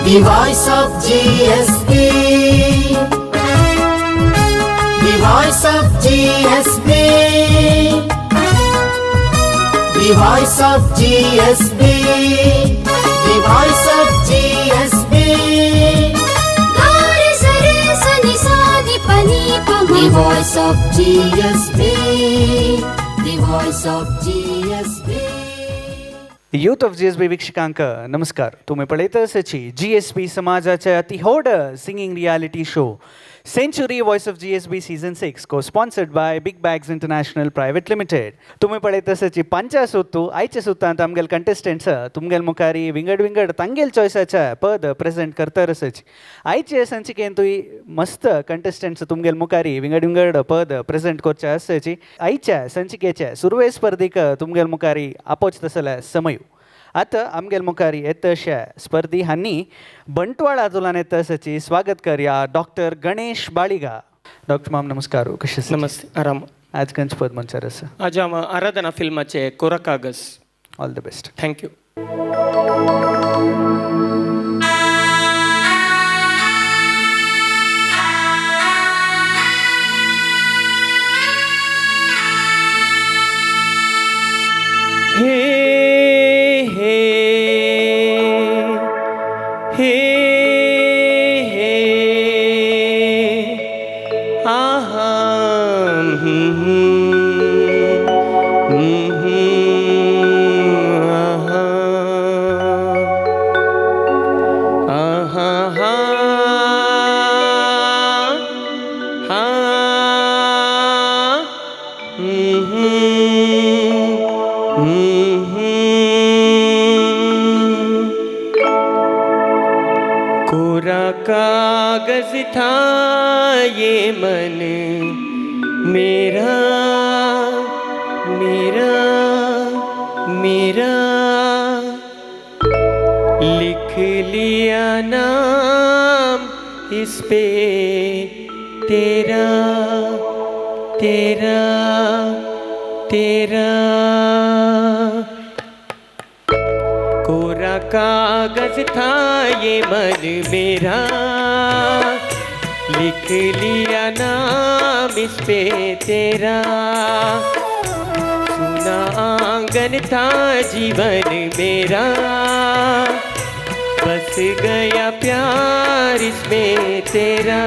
The voice of GSB. The voice of GSB. The voice of GSB. The voice of GSB. Gare sare sani sani pani pama. The voice of GSB. The voice of GSB. Youth of GSB वीक्षकांक नमस्कार. तुम्ही पळयत आसाची GSB समाजाचे अति व्हड singing reality show century voice of GSB season 6 को sponsored by big bags international private limited. तुम्ही पळयत आसाची पंचा सुत्तू आयच्या सुत्तांत आमगेल कंटेस्टंट्स तुमगेल मुखारी विंगड तांगेल चॉयसाचे पद प्रेजेंट करता आसाची. आयचे संचिकेन तुई मस्त कंटेस्टंट्स तुमगेल मुखारी विंगड पद प्रेजेंट करचे आसाची. आयच्या संचिकेचे सुरवे स्पर्धीक तुमगेल मुखारी आपोच तसले समय. आता आमगेल मुखारी येत अशा स्पर्धी हांनी बंटवाळ आंदोलन येत असाची स्वागत करया डॉक्टर गणेश बाळिगा. डॉक्टर माम नमस्कार. कशे आसा? नमस्ते. आराम. आज खंयच पद मंचार आसा? आज हांव आराधना फिल्माचे कोरा कागज. All the best. थँक्यू. कोरा कागज था ये मन मेरा मेरा मेरा, लिख लिया नाम इस पे तेरा तेरा तेरा. कोरा कागज था ये मन मेरा, लिख लिया नाम इस पे तेरा. सुना आंगन था जीवन मेरा, बस गया प्यार इसमें तेरा.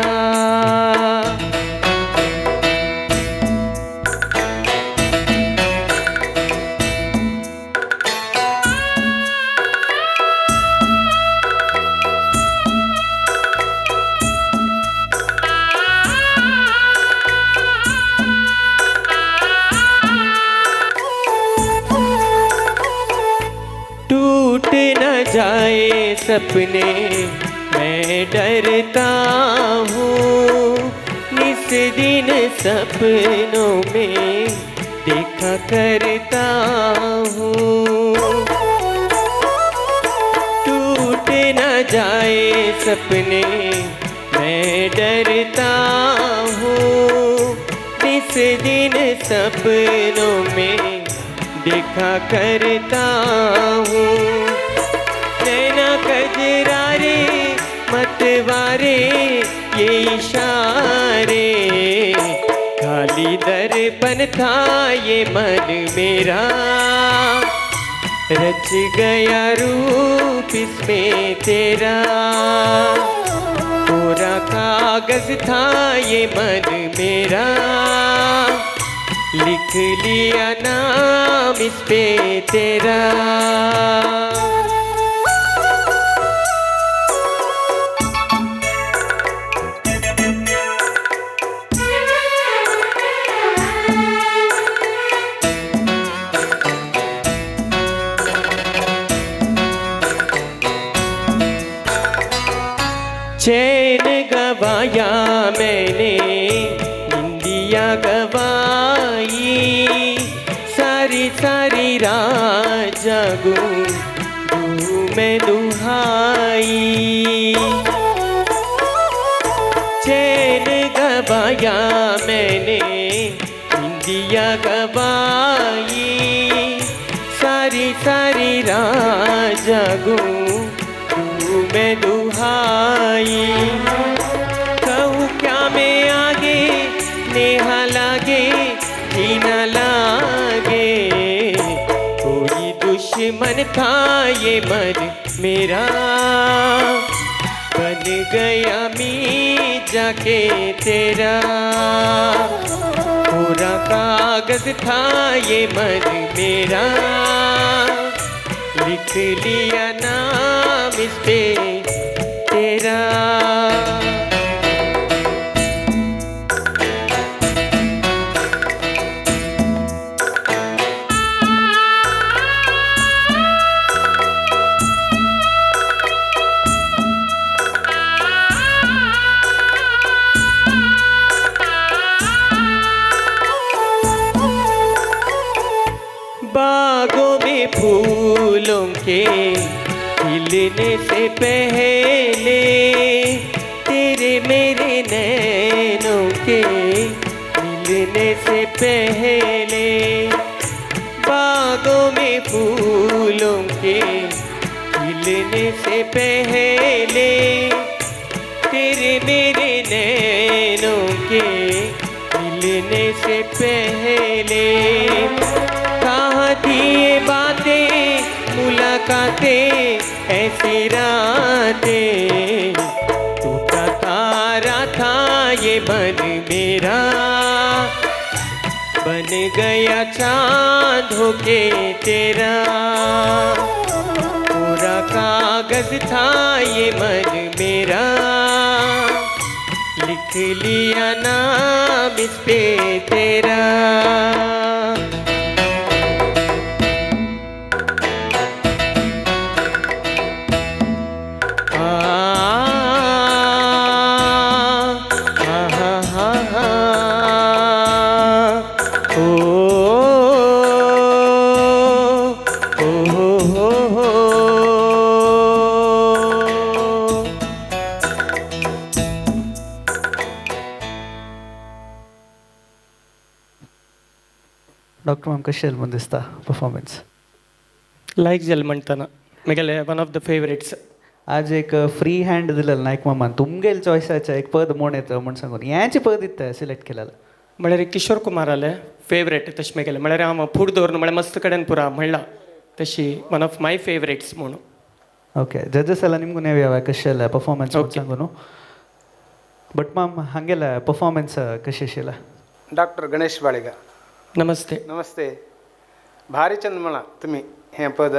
टूट न जाए सपने मैं डरता हूँ, निस दिन सपनों में देखा करता हूँ. टूट न जाए सपने मैं डरता हूँ, निस दिन सपनों में देखा करता हूँ. नैना कजरारे मतवारे ये इशारे, खाली दर्पण था ये मन मेरा. रच गया रूप इसमें तेरा. कोरा कागज था ये मन मेरा, लिख लिया नाम इस पे तेरा. चैन गवाया मैंने, निंदिया गवाई, सारी सारी रात जागूं दूं मैं दुहाई. चैन गवाया मैंने, निंदिया गवाई, सारी सारी रात जागूं मैं दुहाई कहूँ क्या मैं आगे नेहा लागे जीना लागे कोई दुश्मन था ये मन मेरा बन गया मी जाके तेरा पूरा कागज था ये मन मेरा लिख लिया नाम इस पे तेरा बागों में फूलों के खिलने से पहले तेरे मेरे नैनों के मिलने से पहले बागों में फूलों के खिलने से पहले तेरे मेरे नैनों के मिलने से पहले कहाँ थी ये बातें मुलाकातें ऐसी रातें टूटा तारा था ये मन मेरा बन गया चाँद होके तेरा पूरा कागज था ये मन मेरा लिख लिया नाम इस पे तेरा डॉक्टर मॅम कशी म्हणून दिसता परफॉर्मन्स लाईक जालें म्हणटना म्हगेलें वन ऑफ द फेवरेट्स आज एक फ्री हँड दिलेलं नायक मामान तुमगेल चॉयसाचें एक पद म्हूण येता म्हूण सांगून ह्याचें पद दिता सिलेक्ट केलेलं म्हळ्यार किशोर कुमार आले फेवरेट तशें म्हगेलें म्हळ्यार हांव फूड दवरून म्हळ्यार मस्त कडेन पुरा म्हणला तशी वन ऑफ माय फेवरेट्स म्हणून ಓಕೆ ಜಡ್ಜಸ್ ಎಲ್ಲ ನಿಮಗೂ ನೇವ್ ಯಾವ ಕಶಿ ಅಲ್ಲ ಪರ್ಫಾರ್ಮೆನ್ಸ್ ಸಂಗೂನು ಬಟ್ ಮ್ಯಾಮ್ ಹಾಗೆಲ್ಲ ಪರ್ಫಾರ್ಮೆನ್ಸ್ ಕಶಿ ಶಿಲ್ಲ डॉक्टर गणेश बाळेग नमस्ते नमस्ते भारी चंद म्हणा तुम्ही हें पद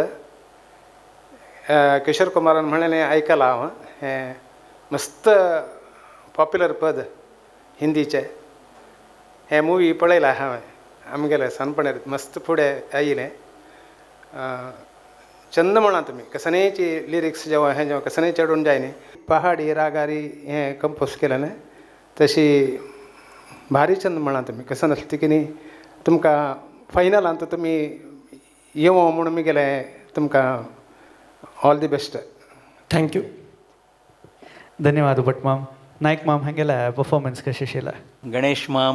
किशोर कुमारान म्हणलेलें आयकलां हांव हें मस्त पॉप्युलर पद हिंदीचें हें मुवी पळयलां हांवें आमगेलें सनपणेर मस्त फुडें आयिलें चंद म्हणा तुम्ही कसनेची लिरिक्स जेव्हा हें जेव्हा कसने चढून जाय न्ही पहाडी रागारी हें कंपोज केलें न्ही तशी भारी चंद म्हणा तुम्ही कसन आसली की न्ही तुमकां फायनलांत तुमी येवो म्हणून मी गेले तुमकां ऑल दी बेस्ट थँक्यू ಧನ್ಯವಾದ ಭಟ್ ಮ್ಯಾಮ್ ನಾಯ್ಕ್ ಮ್ಯಾಮ್ ಹಾಗೆಲ್ಲ ಪರ್ಫಾರ್ಮೆನ್ಸ್ ಕಶಿ ಶಿಲ್ಲ गणेश माम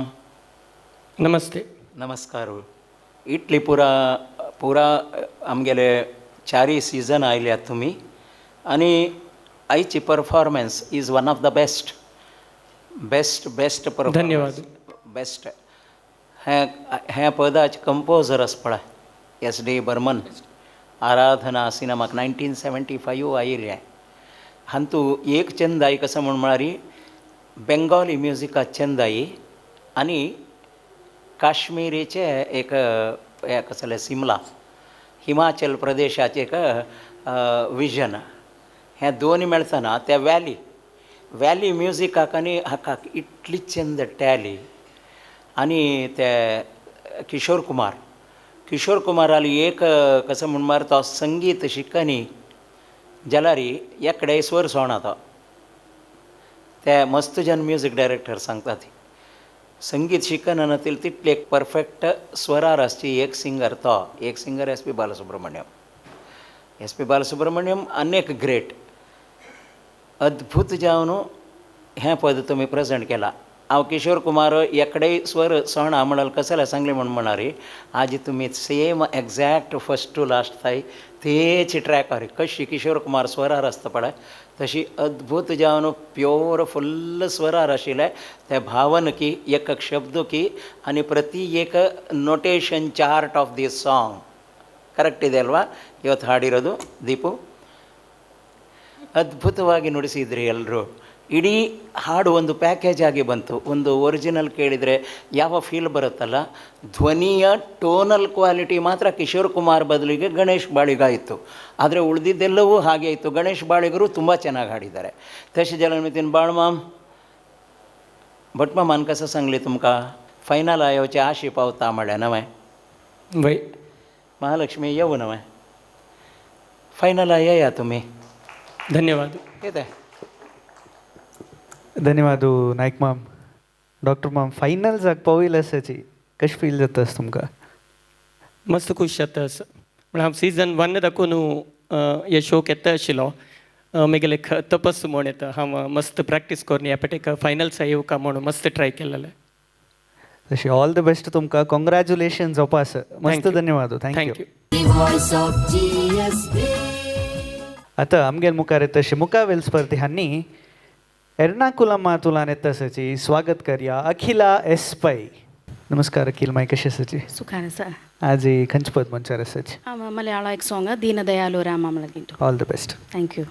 नमस्ते नमस्कार इटली पुरा आमगेले चारी सीझन आयल्यात तुमी आनी आयची performance is one of the best performance धन्यवाद बेस्ट हे पदाचे कंपोजर आसा पळय S.D. बर्मन आराधना सिनेमाक 1975 आयिल्लें हातू एक चंदाई कसं म्हळ्यार बेंगॉली म्युजिकात चंदाई आनी काश्मीरीचे एक कसले सिमला हिमाचल प्रदेशाचे एक विजन हे दोनी मेळतना त्या वॅली म्युजिकाक आनी हाका इतली चंद टॅली आनी ते किशोर कुमाराली एक कसं म्हणल्यार तो संगीत शिकनी जाल्यार एकडे स्वर सोणा तो ते मस्तजन म्युजीक डायरेक्टर सांगतात संगीत शिकना तितले एक परफेक्ट स्वरार आसची एक सिंगर S.P. बालसुब्रमण्यम अनेक ग्रेट अद्भुत जावन हें पद तुमी प्रेजेंट केला हांव किशोर कुमार एकडे स्वर सण म्हणल कसले सांगले म्हण म्हणारी आज तुम्ही same exact first to last थाय तेच ट्रॅकार कशी किशोर कुमार स्वरार आसता पळय तशी अद्भुत जावन प्योर फुल्ल स्वरार आशिल्ले ते भावनकी एक शब्दकी आनी प्रति एक notation chart of the song correct ಇದೆ ಅಲ್ವಾ ಇವತ್ತು ಹಾಡಿರೋದು ದೀಪು ಅದ್ಭುತವಾಗಿ ನುಡಿಸಿದ್ರಿ ಎಲ್ಲರೂ ಇಡೀ ಹಾಡು ಒಂದು ಪ್ಯಾಕೇಜ್ ಆಗಿ ಬಂತು ಒಂದು ಒರಿಜಿನಲ್ ಕೇಳಿದರೆ ಯಾವ ಫೀಲ್ ಬರುತ್ತಲ್ಲ ಧ್ವನಿಯ ಟೋನಲ್ ಕ್ವಾಲಿಟಿ ಮಾತ್ರ ಕಿಶೋರ್ ಕುಮಾರ್ ಬದಲಿಗೆ ಗಣೇಶ್ ಬಾಳಿಗಾಯಿತು ಆದರೆ ಉಳಿದಿದ್ದೆಲ್ಲವೂ ಹಾಗೆ ಇತ್ತು ಗಣೇಶ್ ಬಾಳಿಗರು ತುಂಬ ಚೆನ್ನಾಗಿ ಹಾಡಿದ್ದಾರೆ तशी जाल्यार नितीन बाळमाम भटमामान कसं सांगली तुमकां फायनल आयोवचे आशी पावता म्हळ्यार नवें वय महालक्ष्मी येऊ नवें फायनल येया तुमी धन्यवाद. कितें धन्यवाद नायक माम. डॉक्टर माम फायनल जाग पावयल आसाची कशें फील जाता तुमकां? मस्त खूश जाता म्हण हांव सीझन 1 दाखोवन हे शोक येता आशिल्लो म्हगेले तपस म्हूण येता हांव मस्त प्रॅक्टीस करून ह्या पेटेक फायनल्स येवका म्हणून मस्त ट्राय केलेले. तशी ऑल द बेस्ट तुमकां. कॉंग्रॅच्युलेशन जावपा आसा. मस्त धन्यवाद. Thank you. The voice of GSB. आतां आमगेर मुखार येता तशें मुखावेल स्पर्धी हांणी एर्नाकुलम मातुलान येता आसाची स्वागत करया अखिला एस पै. नमस्कार अखिल माय कशी आसाची? सुखान आसा. आज ही खंयचे पद मंचार आसाची? मलयाळ एक सॉंग दीनदयालो रामा म्हणून. All the best. Thank you.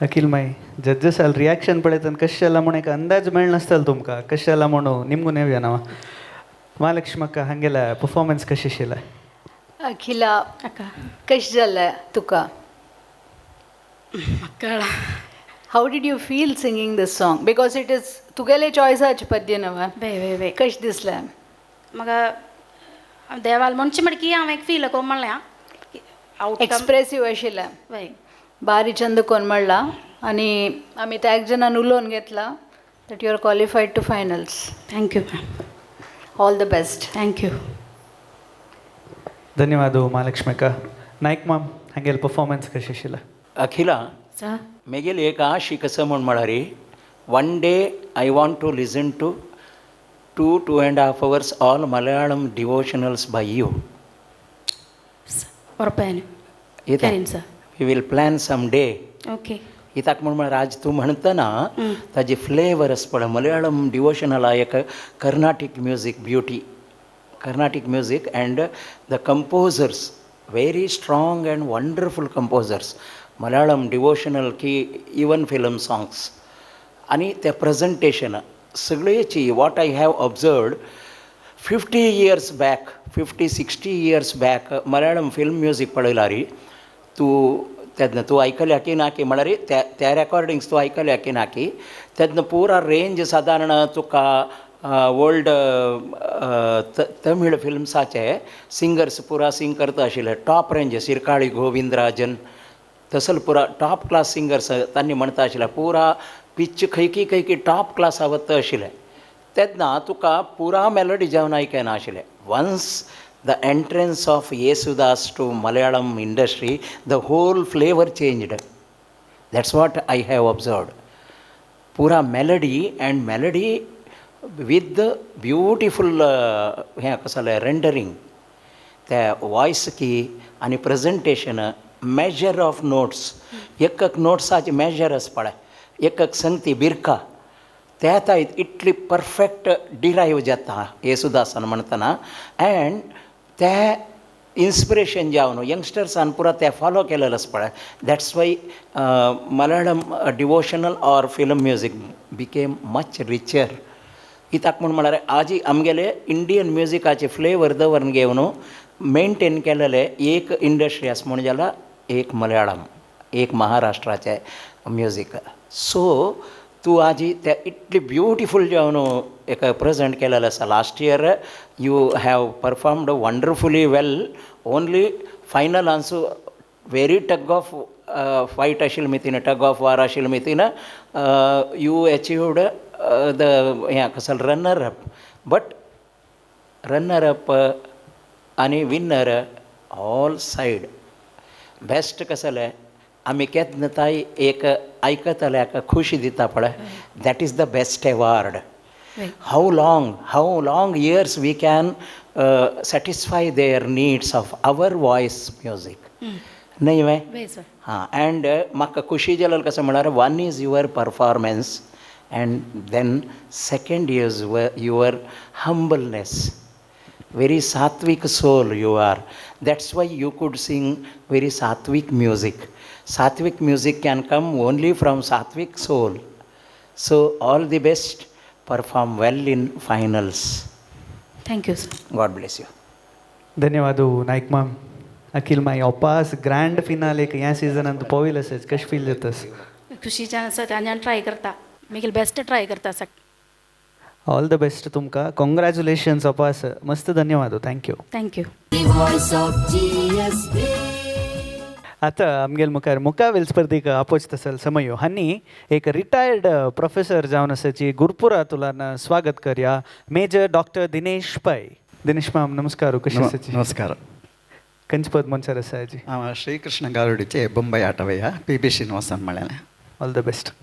Akhil my जज्जस आल रिॲक्शन पळयतना कशें जालां म्हूण एक अंदाज मेळनासतलो तुमकां कशें जालां म्हणून निमगून येवया ना महालक्ष्मी अक्का हांगेला परफॉर्मन्स कशें आशिल्लें अखिला अक्का कशें जालें तुका मक्कळ how did you feel singing this song because it is तुगेले चॉयसाचे पद्य न्हय वे कशें दिसलें म्हाका देवाल म्हणचे मडकी हांव एक फील करून म्हणलें आउटकम एक्सप्रेसीव आशिल्लें वय बारी छंद कोण म्हणला आनी आमी त्या एक जणान उलोवन घेतला that you are qualified to finals thank you ma'am all the best thank you धन्यवाद महालक्ष्मी अक्का नायक माम हांगेल परफॉर्मन्स कशें आशिल्लें अखिला सर मेगेल एक आशी कसं म्हण रे one day I want to listen to 2.5 hours all Malayalam devotionals by you. उरपायन Ita, करीन sir we will plan some day. Okay इताक म्हण आज तू म्हणतना ताजी फ्लेवर आसपड मलयाळम डिवोशनल एक Carnatic music beauty Carnatic music and the composers very strong and wonderful composers Malayalam devotional की even film songs आणि त्या प्रेझेंटेशन सगळेची what I have observed 50 years back 50-60 years back Malayalam film music पळयला रे तेदन तूं आयकल्या की ना की म्हळ्यार त्या रेकॉर्डिंग्स तूं आयकल्या की ना की तेदन पुरा रेंज सादारण तुका ओल्ड तमीळ फिल्म्साचे सिंगर्स पुरा सिंग करता आशिल्ले टॉप रेंज सिरकाळी गोविंदराजन तसल पुरा टॉप क्लास सिंगर्स तांणी म्हणटा आशिल्ले पुरा पिच्च खंय टॉप क्लास आवत्ता आशिल्ले तेदना तुका पुरा मेलोडी जावन आयकना आशिल्ले once the entrance of Yesudas to Malayalam industry the whole flavour changed that's what I have observed पुरा melody and melody with the beautiful हें कसलें रेंडरींग त्या वॉयस की आनी प्रेझेंटेशन मेजर ऑफ नोट्स एक नोट्साची मेजर आस पळय एक संगती बिरका त्या तायत इतली परफेक्ट डिरायव जाता येसुदासान म्हणटना अँड त्या इन्स्पिरेशन जावन यंगस्टर्सान पुरा ते फॉलो केलेलं आस पळय that's why Malayalam devotional or film music became much richer इताक म्हळ्यार आजी आमगेले इंडियन म्युजिकाचे फ्लेवर दवरून घेवन मेंटेन केलेले एक इंडस्ट्री आसा म्हणजे जाल्यार एक मलयाळम एक महाराष्ट्राचे म्युजीक सो तूं आजी त्या इतली ब्युटिफूल जावन एक प्रेझेंट केलेलें आसा last year you have performed wonderfully well only final also very tug of fight आशिल्ले मितीन टग ऑफ वार आशिल्ले मितीन यू अचीवड द हें कसं runner up but runner up आनी विनर ऑल सायड बेस्ट कसलें आमी केन्ना ताय एक आयकतल्याक खुशी दिता पळय that is the best award how long years we can satisfy their needs of our voice music न्हय वे वे सर हां अँड म्हाका खुशी जाल्यार कशें म्हळ्यार one is your performance and then second is your humbleness very sattvic soul you are. That's why you could sing very sattvic music. Sattvic music can come only from sattvic soul. So all the best, perform well in finals. Thank you sir God bless you. धन्यवाद नायक माम अखिल माई Opas grand finale ह्या सिजनांत पळयलें आसत कशें feel जातास खुशीच्यान आसा त्याच्यान try करता मेगेल best try करता सक ऑल द बेस्ट तुमकां कॉंग्रॅच्युलेशन्स ओपास मस्त धन्यवाद thank you thank you The voice of GSB. आता आमगेल मुखावेल स्पर्धीक आपोच तसल समयो हांनी एक रिटायर्ड प्रोफेसर जावन आसाची गुरुपुरा तुलान स्वागत करया मेजर डॉक्टर दिनेश पै दिनेश माम नमस्कार कशें आसाची नमस्कार कंचपद मनसर आसा हाजी हांव श्रीकृष्ण गारुडीचे बंबई आटवय्या PB श्रीनिवासान म्हळें ऑल द बेस्ट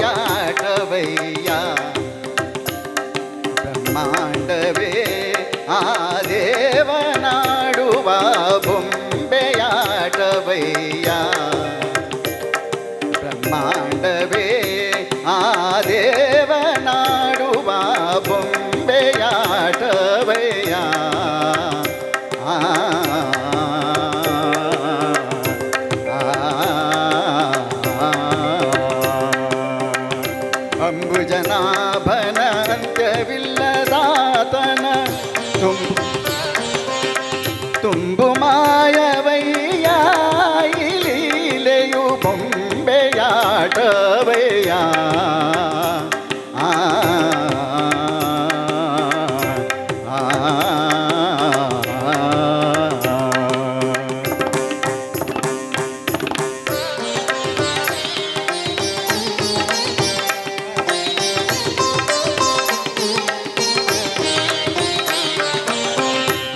आटवय्या ब्रह्मांडवे आ देवनाडुवा ತುಂಬು ಮಾಯವಯ್ಯ ಈ ಲೀಲೆಯು ಬೊಂಬೆಯಾಟವಯ್ಯ ಆ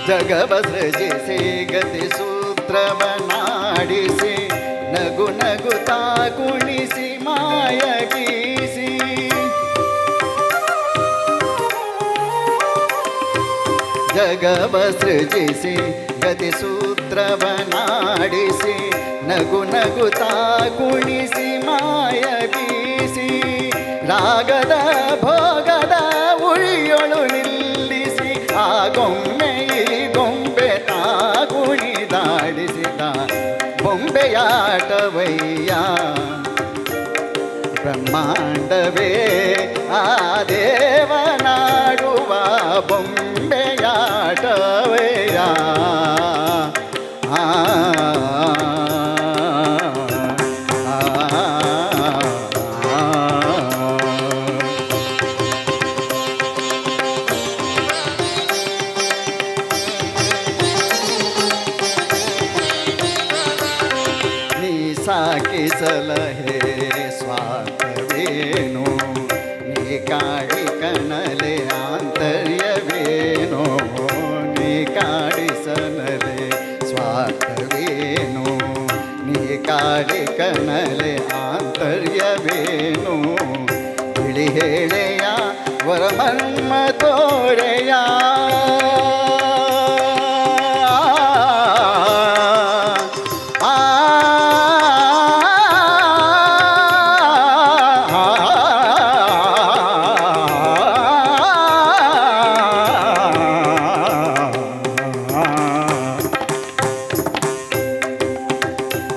ಜಗವ ಸೃಜಿಸಿ ಗತಿ ಸೂತ್ರವನಾಡಿಸಿ ನಗು ನಗುತ್ತಾ ಕುಣಿಸಿ ಮಾಯಗೀಸಿ ಜಗವ ಸೃಜಿಸಿ ಗತಿ ಸೂತ್ರವನಾಡಿಸಿ ನಗು ನಗುತ್ತಾ ಕುಣಿಸಿ ಮಾಯಗೀಸಿ ರಾಗದ ಭೋಗದ ಉಳಿಯೊಳು ನಿಲ್ಲಿಸಿ ಆ ಗೊಂಬೆ ಗೊಂಬೆ ತಾ ಕುಣಿದಾಡಿಸಿದ ಬೊಂಬೆಯಾಟವಯ್ಯ ಬ್ರಹ್ಮಾಂಡವೇ ಆ ದೇವನಾಡುವ ಬೊಂಬೆಯಾಟವಯ್ಯ ಆ ಸಾಕಿ ಸಲಹೆ ಸ್ವಾರ್ಥವೇನು ನೀ ಕಾಡಿ ಕಣಲೆ ಆಂತರ್ಯವೇನು ನೀ ಕಾಡಿಸನಲೆ ಸ್ವಾರ್ಥವೇನು ನೀ ಕಾಡಿ ಕಣಲೆ ಆಂತರ್ಯವೇನು ತಿಳಿ ಹೇಳೆಯ ವರಮರ್ಮ ತೋರೆಯ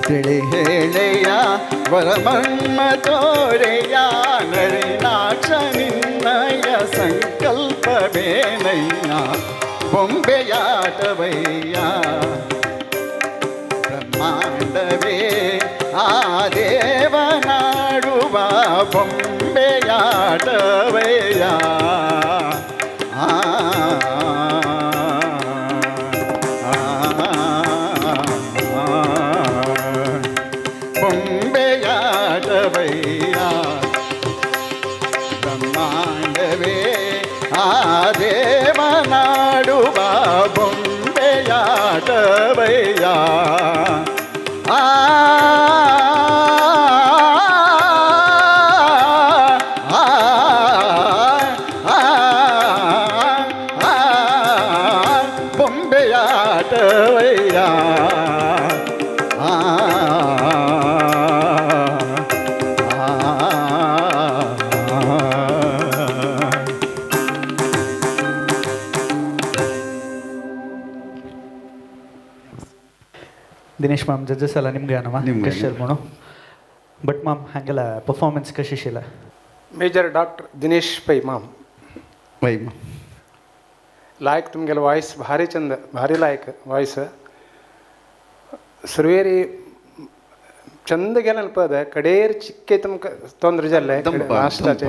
ತಿಳಿ ಹೇಳೆಯ ವರಮರ್ಮ ತೋರೆಯ ನಳಿನಾಕ್ಷ ನಿನ್ನಯ ಸಂಕಲ್ಪವೇನಯ್ಯ ಬೊಂಬೆಯಾಟವಯ್ಯ ಬ್ರಹ್ಮಾಂಡವೇ ಆ ದೇವನಾಡುವ ಬೊಂಬೆಯಾಟವಯ್ಯ ಆ ಬೊಂಬೆಯಾಟವಯ್ಯ ಬ್ರಹ್ಮಾಂಡವೇ ಆ ದೇವನಾಡುವ ಬೊಂಬೆಯಾಟವಯ್ಯ ಆ ಬೊಂಬೆಯಾಟವಯ್ಯ ದಿನೇಶ್ ಮ್ಯಾಮ್ ಜಡ್ಜಸ್ ಎಲ್ಲ ನಿಮ್ಗೆ ಏನಮ್ಮ ನಿಮ್ಗೆ. ಕಷ್ಟ ಮಾಡೋಣ ಬಟ್ ಮ್ಯಾಮ್ ಹಾಗೆಲ್ಲ ಪರ್ಫಾರ್ಮೆನ್ಸ್ ಕಶಿಶಿಲ್ಲ major doctor Dinesh Pai ma'am वय लायक तुमगेलो वॉइस भारी चंद भारी लायक वॉइस सुरवेरी चंद गेलन पद कडेर चिक्के तुमक तोंदर जाल्ले लास्टाचे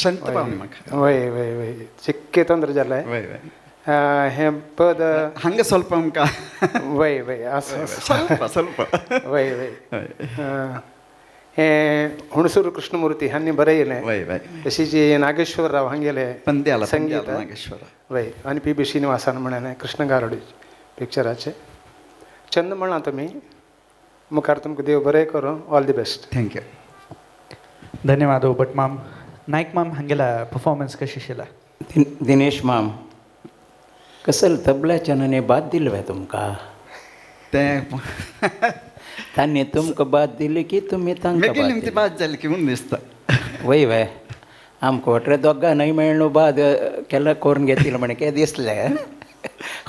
संत पावनी म्हाका वय वय वय चिक्के तोंदर जाल्ले वय वय हे पद हंग ಸ್ವಲ್ಪ आमकां वय वय असं ಸ್ವಲ್ಪ वय वय हे हुणसूर कृष्णमूर्ती हांनी बरयलें वय वय तशी जी नागेश्वरराव हांगेले पंद्याला संगीत नागेश्वर वय आनी पी बी श्रीनिवासान म्हणाने कृष्ण गारोडी पिक्चराचे चंद म्हणा तुमी मुखार तुमकां देव बरें करूं all the best thank you ಧನ್ಯವಾದ ಬಟ್ ಮ್ಯಾಮ್ ನಾಯ್ಕ್ ಮ್ಯಾಮ್ ಹಾಗೆಲ್ಲ ಪರ್ಫಾರ್ಮೆನ್ಸ್ ಕಶಿಶಿಲ್ಲ दिनेश माम कसल तबल्याच्यानाने बाद दिलवे तुमका ते तांणी तुमकां बाद दिली की तुमी तांकां बेगीन बाद निमती दिली? बाद जाली की म्हूण दिसता वय वय आमकां वट्रे दोगां न्हय मेळ्ळो बाद केन्ना करून घेतली म्हण कितें दिसलें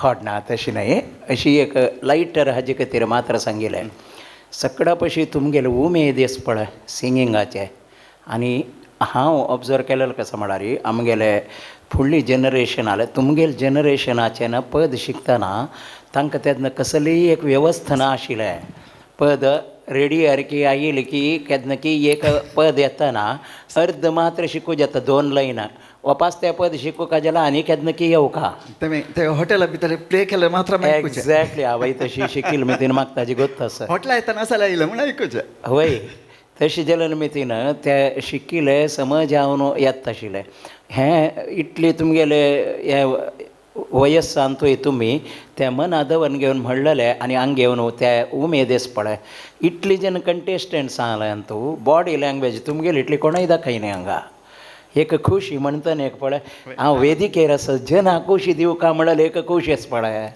हॉट ना तशी न्हय अशी एक लायटर हाजे खातीर मात्र सांगिल्लें सकडा पशी तुमगेले उमेद येस पळय सिंगिंगाचे आनी हांव ऑब्जर्व केलेलें कशें म्हळ्यार आमगेले फुडली जनरेशन आलं तुमगेल जनरेशनाचें ना पद शिकतना तांकां तेन्ना कसलीय एक व्यवस्था ना आशिल्लें पद रेडी की आयिल्ली की केन्ना की एक पद येतना अर्ध मात्र शिकूं जाता 2 लायन वापस तें पद शिकूं काजेला आनी केन्ना की येवका ते हॉटेला भितर प्ले केलं मात्र एक्झॅक्टली हांवें तशी शिकिल्ली मितीन म्हाका ताजी गोत्त आसा हॉटेला येताना असा आयलं म्हणून ऐकूचे वय तशें जाल्यार मितीन ते शिकिल्ले समज हांव येता आशिल्लें हें इतली तुमगेले हे वयस्सान थंय तुमी ते मनादवन घेवन म्हणलेले आनी हांगा घेवन ते उमेदेस पळय इतली जन कंटेस्टंट्स आसले तूं बॉडी लँग्वेज तुमगेली इतली कोणाय दाखयना हांगा एक खुशी म्हणटा न्ही एक पळय हांव वेदिकेर आसा जना खुशी दिवका म्हणल्यार एक खुशीच पळय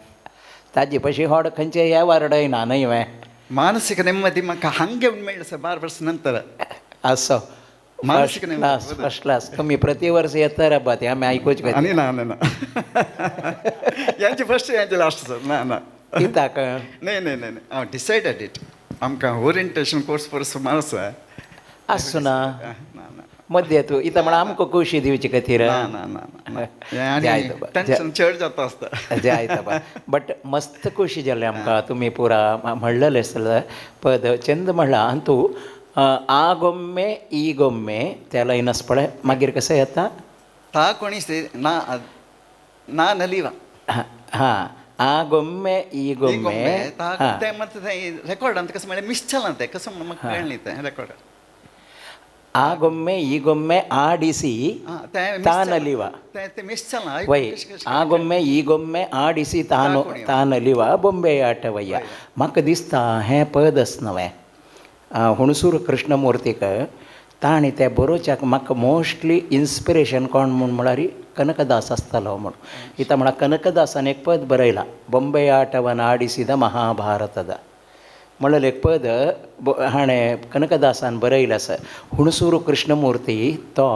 ताजे पशी व्हड खंयचे हे वारडयना न्हय वे मानसिक नेಮ್ಮದಿ म्हाका हांगा घेवन मेळ्ळें सर 12 वर्स नंतर असो मानसिक फर्स्ट क्लास तुम्ही प्रति वर्ष येता रे बा ते आमी आयकूच आणि ना यांचे फर्स्ट यांचे लास्ट सर ना कित्याक नाही हांव डिसायडेड इट आमकां ओरिएंटेशन कोर्स फॉर सुमार आसा आसूं ना मध्य तूं इता म्हण आमकां खुशी दिवची खातीर टेंशन चड जाता आसता जे आयता बा बट मस्त खुशी जाली आमकां तुमी पुरा म्हणलेलें आसलें पद चंद म्हणलां आनी तूं आगोम्मे ई गोम्मे त्या लायनस पळय मागीर कशें येता ता कोणी ना नलिवा हां आगोम्मे ई गोम्मे ते मत रेकॉर्ड ಅಂತ कसं म्हणजे मिस झालं ते कसं म्हाका कळली ते रेकॉर्ड आगोम्मे ई गोम्मे आडिसी तानलिवा ते मिस झालं वय आगोम्मे ई गोम्मे आडिसी तानलिवा बॉम्बे आटवय्या म्हाका दिसता हें पद आसनवें हुणसूर कृष्णमुर्तीक ताणी ते बरोवच्याक म्हाका मोस्टली इन्स्पिरेशन कोण म्हळ्यार कनकदास आसतालो म्हूण इता म्हळ्यार कनकदासान एक पद बरयलां बॉम्बे आटवन आडिसिद महाभारतद म्हणल्यार एक पद हाणें कनकदासान बरयलें आसा हुणसूर कृष्णमुर्ती तो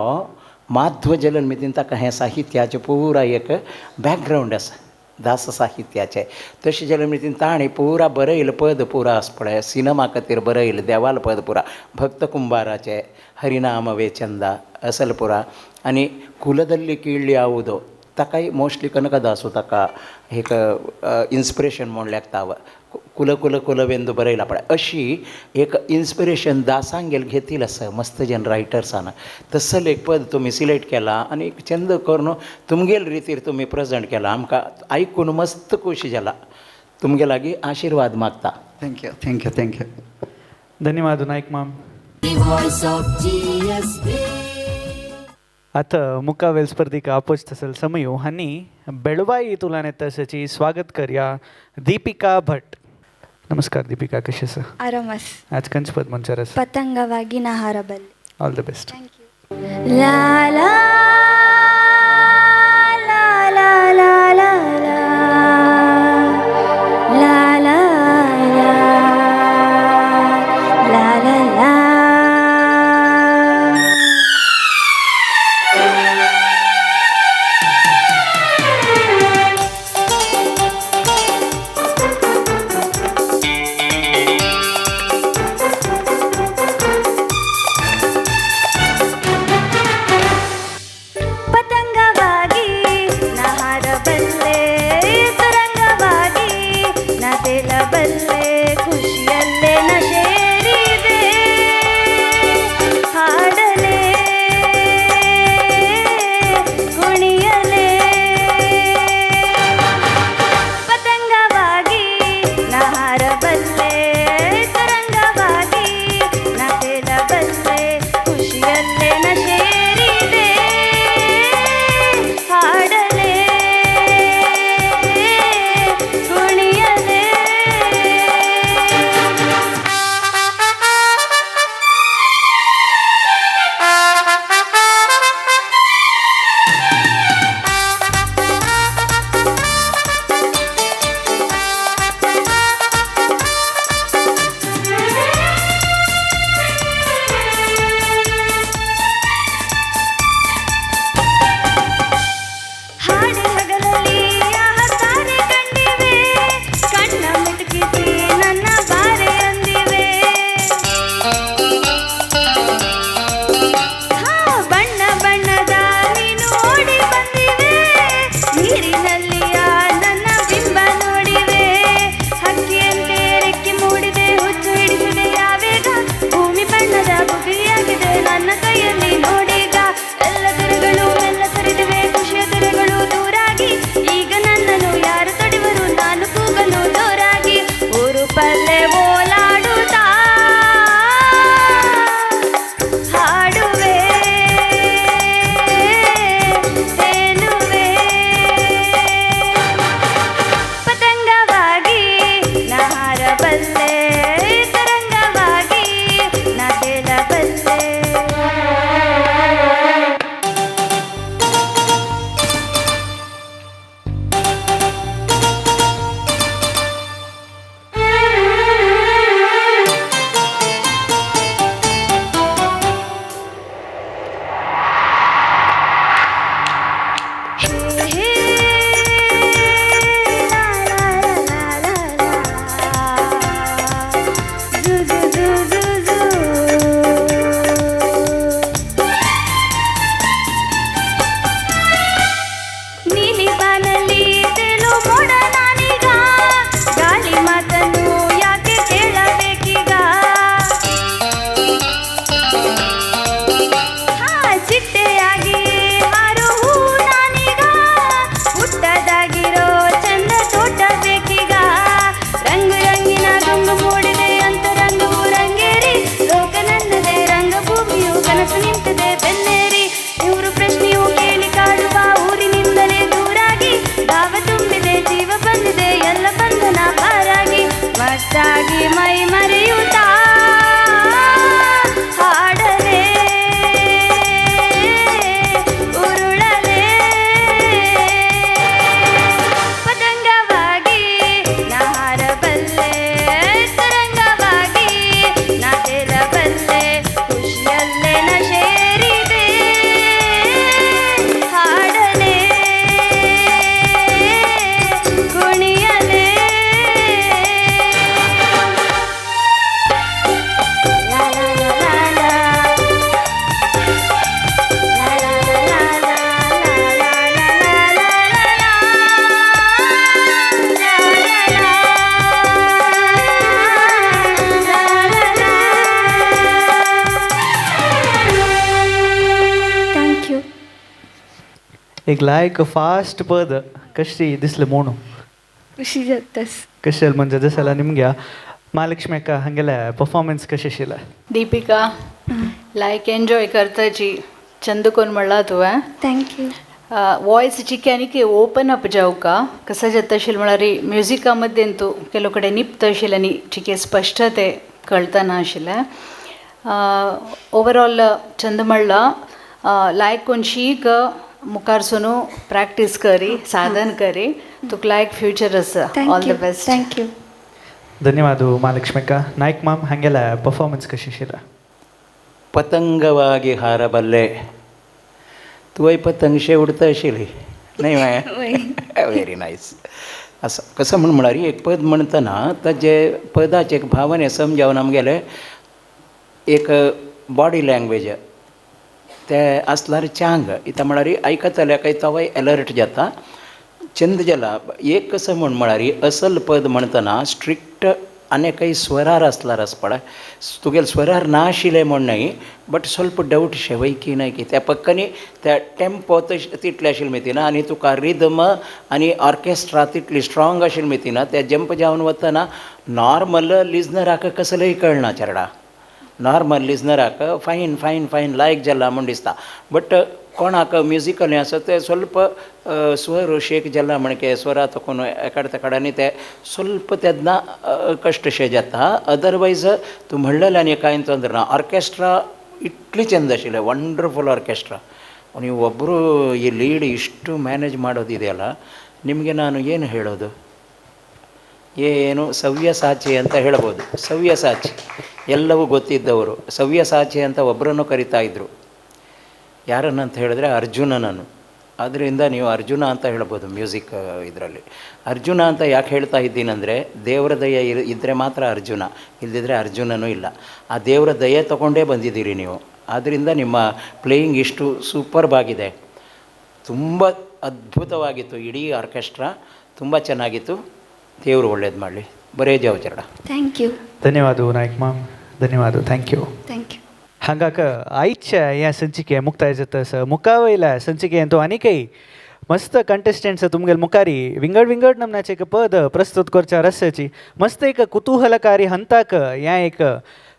माध्व जलन मितीन ताका हें साहित्याचें पुरा एक बॅकग्रावंड आसा दास साहित्याचें तशें जाल्यार मितीन ताणें पुरा बरयलें पद पुरा आसा पळय सिनेमा खातीर बरयलें देवाल पद पुरा भक्त कुंभाराचें हरिनाम वे चंदा असल पुरा आनी कुलदल्ली किळ्ळी आवुदो ताकाय मोस्टली कनकदासू ताका एक इन्स्पिरेशन म्हूण लेखता कुलवेंदू बरयला पळय अशी एक इन्स्पिरेशन दासांक गेल घेतिल्लें आसा मस्त जन रायटर्सान तसलें एक पद तुमी सिलेक्ट केला आनी चंद करून तुमगेल रितीर तुमी प्रेजेंट केला आमकां आयकून मस्त खोशी जाला तुमगे लागीं आशिर्वाद मागता थँक्यू धन्यवाद नायक माम The voice of GSB. आता मुक्कावेल स्पर्धिका अपोज तसल समयो हानी बेळवाई तुलाने तसची स्वागत करया दीपिका भट नमस्कार दीपिका कशी आसा आरामस आज कंचपद मंचार आसा पतंगವಾಗಿ ನಾ ಹಾರಬಲ್ಲೆ ऑल द बेस्ट ಲಾ ಲಾ ಲಾ ಲಾ ಲಾ ಲಾ ಲಾ ಲಾ ಲಾ ಲಾ ಲಾ ಲಾ ಬಂಧನ ಪಾರಾಗಿ ಮತ್ತಾಗಿ ಮೈ ಮರೆಯುತ್ತಾ ಹಾಡಲೇ ಉರುಳಲೇ ಪತಂಗವಾಗಿ ನಾ ಹಾರಬಲ್ಲೆ ತರಂಗವಾಗಿ ನಾ ತೇಲಬಲ್ಲೆ ಖುಷಿಯಲ್ಲೇ ನ ಸೇರಿದೆ ಹಾಡಲೇ ಕುಣಿಯಲೇ ಲಾ ಲಾ ಲಾ ಲಾ थँक यू एक लायक फास्ट पद कशी दिसले म्हणू खुशी जातस कशेल म्हणजे जसला निम्गे महालक्ष्मी अಕ್ಕ ಹಂಗೆಲ್ಲ ಪರ್ಫಾರ್ಮೆನ್ಸ್ कशी आशिल्ला दीपिका लायक एन्जॉय करताची चंद कोण म्हणला तुवें थँक यू वॉयस चिकी आनी ओपन अप जावका कसा जाता आशिल्लें म्हळ्यार म्युजिका मध्येन तूं केलो कडेन निपत आशिल्लें आनी चिके स्पश्टते कळतना आशिल्लें ओवरऑल चंद म्हणला लायक कोण शीक मुखारसून प्रॅक्टीस करी साधन करी तुका लायक फ्युचर आसा all the best thank you ಧನ್ಯವಾದ ಮಹಾಲಕ್ಷ್ಮಿ ಅಕ್ಕ ನಾಯ್ಕ್ ಮಾಮ್ ಹಂಗೆಲ್ಲ ಪರ್ಫಾರ್ಮೆನ್ಸ್ कशी आशिल्ला पतंगವಾಗಿ हारबल्ले तुवें पतंगशे उडता आशिल्ली न्हय व्हेरी नायस असं कसं म्हळ्यार एक पद म्हणटना ताजे पदाचे भावने समजावन आमगेले एक बॉडी लँग्वेज ते आसल्यार चांग इता म्हळ्यार आयकतल्या काय तोय अलर्ट जाता चंद जाला एक कसं म्हळ्यार असल पद म्हणटना स्ट्रिक्ट आनी काही स्वरार आसल्यार आसपडा तुगेले स्वरार ना आशिल्ले म्हण न्हय बट ಸ್ವಲ್ಪ ಡೌಟ್ शेवय की नाही की त्या पक्कनी त्या टेम्पो तितले आशिल्ले मेतीना आनी तुका रिदम आनी ऑर्केस्ट्रा तितली स्ट्रॉंग आशिल्ली मेतीना त्या जंप जावन वतना नॉर्मल लिजनराक कसलेंय कळना Cheda normal लिजनराक fine fine fine लायक जाला म्हण दिसता बट कोणाक म्युजिकल हें आसा तें ಸ್ವಲ್ಪ स्वर शेक जाला म्हणके स्वरा तकून एकाड तेकाडांनी ते ಸ್ವಲ್ಪ तेदना कश्टशें जाता अदरवायज तूं म्हणलेलें आनी कांय ತೊಂದರೆ ना ऑर्केस्ट्रा ಇಟ್ಲಿ ಚೆಂದ ಆशिल्लें ವಂಡರ್ಫುಲ್ ಆರ್ಕೆಸ್ಟ್ರಾ ನೀವು ಒಬ್ಬರು ಈ ಲೀಡ್ ಇಷ್ಟು ಮ್ಯಾನೇಜ್ ಮಾಡೋದಿದೆಯಲ್ಲ ನಿಮಗೆ ನಾನು ಏನು ಹೇಳೋದು ಏನು ಸವ್ಯಸಾಚಿ ಅಂತ ಹೇಳ್ಬೋದು ಸವ್ಯಸಾಚಿ ಎಲ್ಲವೂ ಗೊತ್ತಿದ್ದವರು ಸವ್ಯಸಾಚಿ ಅಂತ ಒಬ್ಬರನ್ನು ಕರಿತಾ ಇದ್ದರು ಯಾರನ್ನಂತ ಹೇಳಿದ್ರೆ ಅರ್ಜುನನನ್ನು ಆದ್ದರಿಂದ ನೀವು ಅರ್ಜುನ ಅಂತ ಹೇಳ್ಬೋದು ಮ್ಯೂಸಿಕ್ ಇದರಲ್ಲಿ ಅರ್ಜುನ ಅಂತ ಯಾಕೆ ಹೇಳ್ತಾ ಇದ್ದೀನಂದರೆ ದೇವರ ದಯೆ ಇದ್ದರೆ ಮಾತ್ರ ಅರ್ಜುನ ಇಲ್ಲದಿದ್ದರೆ ಅರ್ಜುನನೂ ಇಲ್ಲ ಆ ದೇವರ ದಯೆ ತೊಗೊಂಡೇ ಬಂದಿದ್ದೀರಿ ನೀವು ಆದ್ದರಿಂದ ನಿಮ್ಮ ಪ್ಲೇಯಿಂಗ್ ಇಷ್ಟು ಸೂಪರ್ಬ್ ಆಗಿದೆ ತುಂಬ ಅದ್ಭುತವಾಗಿತ್ತು ಇಡೀ ಆರ್ಕೆಸ್ಟ್ರಾ ತುಂಬ ಚೆನ್ನಾಗಿತ್ತು ದೇವರು ಒಳ್ಳೇದು ಮಾಡಲಿ ಬರೇ ಜಾವಚರಣ ಥ್ಯಾಂಕ್ ಯು ಧನ್ಯವಾದ ನಾಯ್ಕ್ ಮಾಮ್ ಧನ್ಯವಾದ ಥ್ಯಾಂಕ್ ಯು हांगाक आयच्या ह्या संचिके मुक्ताय जाता आसा मुखावयल्या संचिकेन तो आनीकय मस्त कंटेस्टंट्स तुमगेले मुखारी विंगड नमनाचें एक पद प्रस्तुत करच्या रस्त्याची मस्त एक कुतूहलकारी हंताक ह्या एक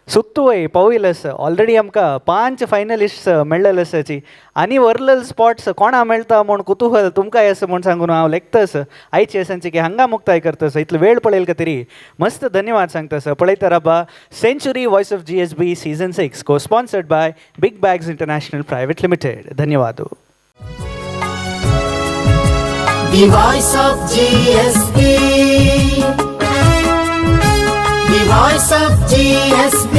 सुत्तूय पावयलें आसा ऑलरेडी आमकां 5 फायनलिस्ट्स मेळ्ळेले आसाची आनी वरलेले स्पॉट्स कोणा मेळटा म्हूण कुतूहल तुमकांय आसा म्हूण सांगून हांव लेखता आसा आयचे संचिके हांगा मुक्ताय करता आसा इतलो वेळ पळयलो का तरी मस्त धन्यवाद सांगता आसा पळयता राबा century voice of GSB season 6 को sponsored by big bags international private limited धन्यवाद The voice of GSB, the voice of GSB,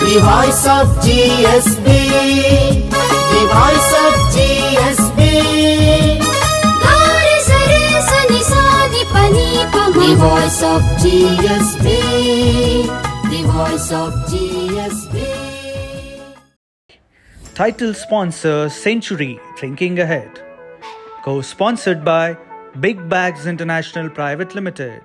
the voice of GSB, the voice of GSB. Gari sare sani sani pani pama. The voice of GSB, the voice of GSB. Title sponsor Century Thinking Ahead. Co-sponsored by Big Bags International Private Limited.